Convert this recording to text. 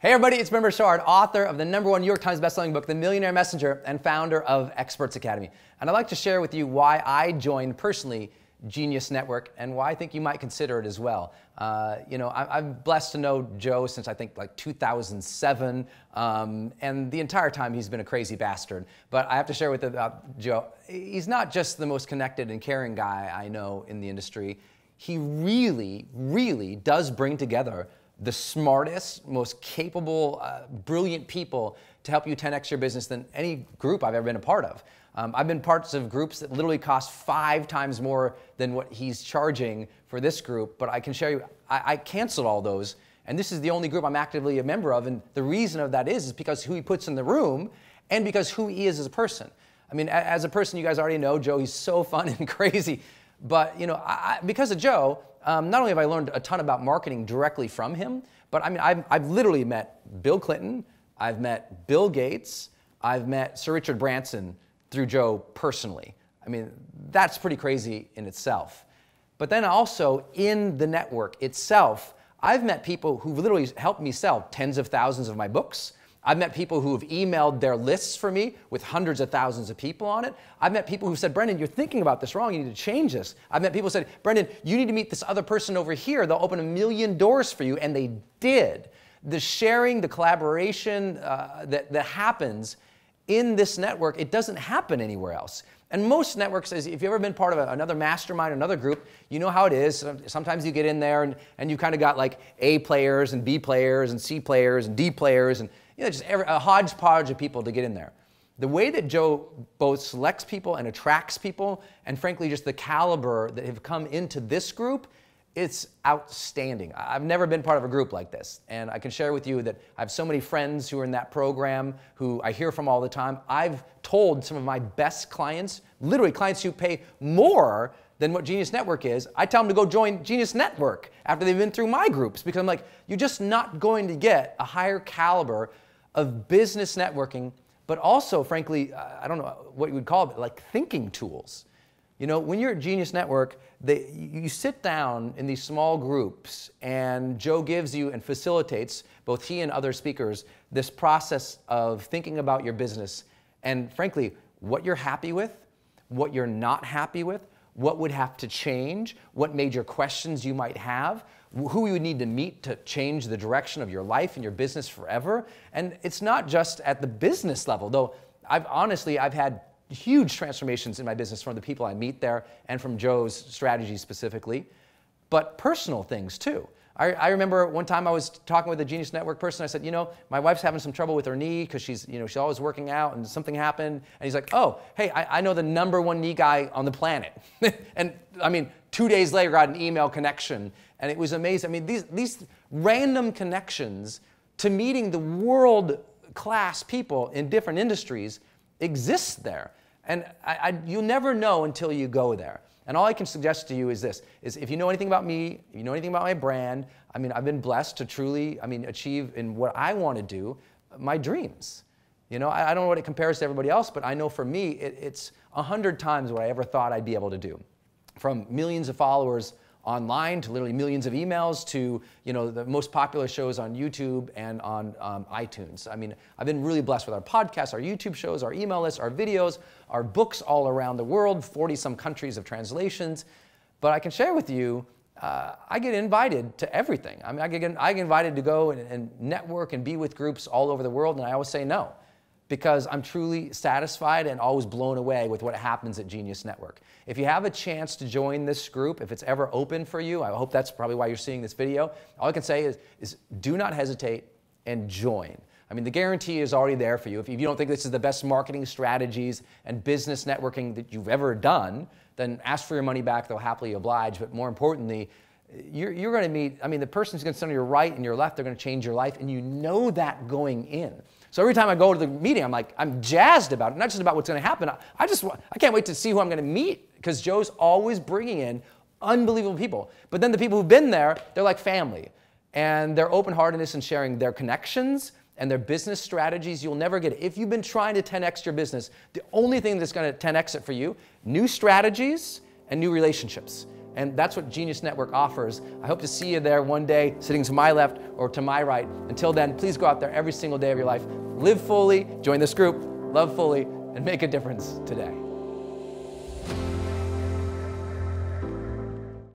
Hey everybody, it's Brendon Burchard, author of the #1 New York Times bestselling book, The Millionaire Messenger, and founder of Experts Academy. And I'd like to share with you why I joined personally Genius Network and why I think you might consider it as well. I'm blessed to know Joe since I think like 2007, and the entire time he's been a crazy bastard. But I have to share with you about Joe. He's not just the most connected and caring guy I know in the industry. He really, really does bring together the smartest, most capable, brilliant people to help you 10x your business than any group I've ever been a part of. I've been parts of groups that literally cost 5 times more than what he's charging for this group, but I can share you, I canceled all those, and this is the only group I'm actively a member of, and the reason of that is because who he puts in the room and because who he is as a person. I mean, as a person, you guys already know Joe, he's so fun and crazy, but because of Joe, not only have I learned a ton about marketing directly from him, but I mean, I've literally met Bill Clinton, I've met Bill Gates, I've met Sir Richard Branson through Joe personally. I mean, that's pretty crazy in itself. But then also in the network itself, I've met people who've literally helped me sell tens of thousands of my books. I've met people who have emailed their lists for me with hundreds of thousands of people on it. I've met people who said, Brendon, you're thinking about this wrong. You need to change this. I've met people who said, Brendon, you need to meet this other person over here. They'll open 1,000,000 doors for you. And they did. The sharing, the collaboration that happens in this network, it doesn't happen anywhere else. And most networks, if you've ever been part of another mastermind, another group, you know how it is. Sometimes you get in there and you kind of got like A players and B players and C players and D players and just a hodgepodge of people to get in there. The way that Joe both selects people and attracts people, and frankly just the caliber that have come into this group, it's outstanding. I've never been part of a group like this, and I can share with you that I have so many friends who are in that program who I hear from all the time. I've told some of my best clients, literally clients who pay more than what Genius Network is, I tell them to go join Genius Network after they've been through my groups, because I'm like, you're just not going to get a higher caliber of business networking, but also, frankly, I don't know what you would call it, like thinking tools. You know, when you're at Genius Network, you sit down in these small groups and Joe gives you and facilitates, both he and other speakers, this process of thinking about your business and frankly, what you're happy with, what you're not happy with, what would have to change, what major questions you might have, who you would need to meet to change the direction of your life and your business forever. And it's not just at the business level, though I've had huge transformations in my business from the people I meet there and from Joe's strategy specifically, but personal things too. I remember one time I was talking with a Genius Network person. I said, my wife's having some trouble with her knee because she's always working out and something happened. And he's like, oh, hey, I know the #1 knee guy on the planet. And I mean, 2 days later, got an email connection, and it was amazing. I mean, these random connections to meeting the world-class people in different industries exist there. And you'll never know until you go there. And all I can suggest to you is this, is if you know anything about me, if you know anything about my brand, I mean, I've been blessed to truly, achieve in what I want to do, my dreams. I don't know what it compares to everybody else, but I know for me, it's 100 times what I ever thought I'd be able to do. From millions of followers online to literally millions of emails to the most popular shows on YouTube and on iTunes. I mean, I've been really blessed with our podcasts, our YouTube shows, our email lists, our videos, our books all around the world, 40-some countries of translations. But I can share with you, I get invited to everything. I mean, I get invited to go and network and be with groups all over the world, and I always say no, because I'm truly satisfied and always blown away with what happens at Genius Network. If you have a chance to join this group, if it's ever open for you, I hope that's probably why you're seeing this video, all I can say is do not hesitate and join. I mean, the guarantee is already there for you. If you don't think this is the best marketing strategies and business networking that you've ever done, then ask for your money back, they'll happily oblige. But more importantly, you're going to meet, the person who's going to stand on your right and your left, they're going to change your life, and you know that going in. So every time I go to the meeting, I'm jazzed about it, not just about what's going to happen. I can't wait to see who I'm going to meet, because Joe's always bringing in unbelievable people. But then the people who've been there, they're like family. And their open-heartedness and sharing their connections and their business strategies, you'll never get it. If you've been trying to 10x your business, the only thing that's going to 10x it for you, new strategies and new relationships. And that's what Genius Network offers. I hope to see you there one day, sitting to my left or to my right. Until then, please go out there every single day of your life. Live fully, join this group, love fully, and make a difference today.